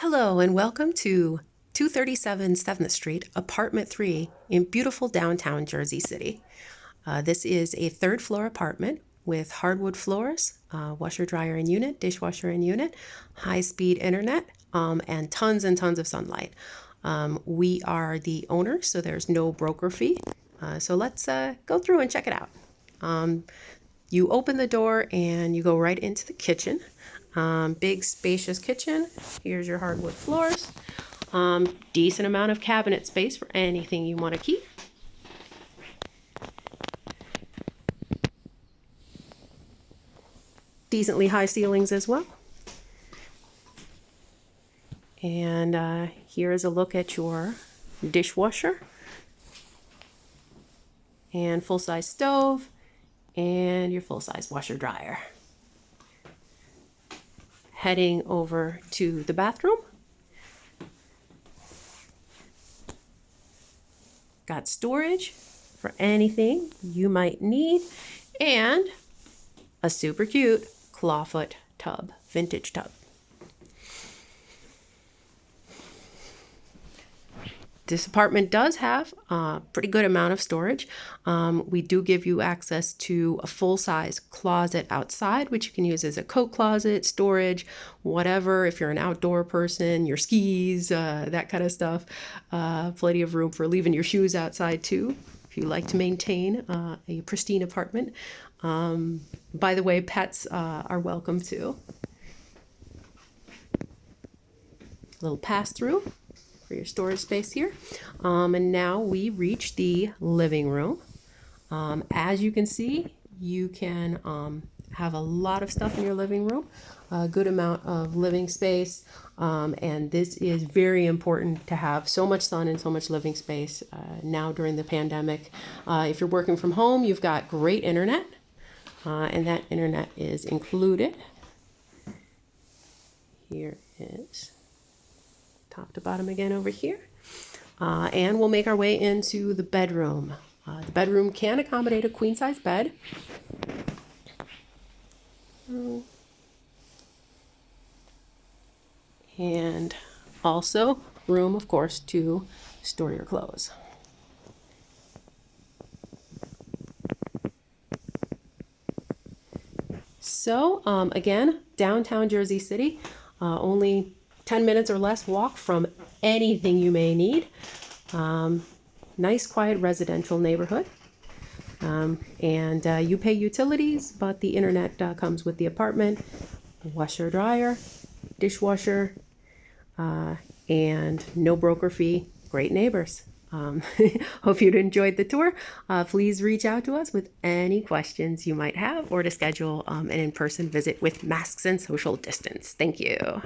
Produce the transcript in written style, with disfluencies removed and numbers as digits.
Hello and welcome to 237 7th Street, Apartment 3 in beautiful downtown Jersey City. This is a third floor apartment with hardwood floors, washer, dryer and unit, dishwasher and unit, high-speed internet, and tons of sunlight. We are the owners, so there's no broker fee. So let's go through and check it out. You open the door and you go right into the kitchen. Big spacious kitchen. Here's your hardwood floors. Decent amount of cabinet space for anything you want to keep. Decently high ceilings as well. And here is a look at your dishwasher and full-size stove and your full-size washer dryer. Heading over to the bathroom. Got storage for anything you might need and a super cute clawfoot tub, vintage tub. This apartment does have a pretty good amount of storage. We do give you access to a full-size closet outside, which you can use as a coat closet, storage, whatever. If you're an outdoor person, your skis, that kind of stuff. Plenty of room for leaving your shoes outside too, if you like to maintain a pristine apartment. By the way, pets are welcome too. Little pass-through for your storage space here. And now we reach the living room. As you can see, you can have a lot of stuff in your living room, a good amount of living space. And this is very important to have so much sun and so much living space now during the pandemic. If you're working from home, you've got great internet, and that internet is included. Here is top to bottom again over here. And we'll make our way into the bedroom. The bedroom can accommodate a queen-size bed. And also room, of course, to store your clothes. So again, downtown Jersey City, only 10 minutes or less walk from anything you may need. Nice, quiet residential neighborhood. And you pay utilities, but the internet comes with the apartment, washer, dryer, dishwasher, and no broker fee. Great neighbors. Hope you enjoyed the tour. Please reach out to us with any questions you might have or to schedule an in-person visit with masks and social distance. Thank you.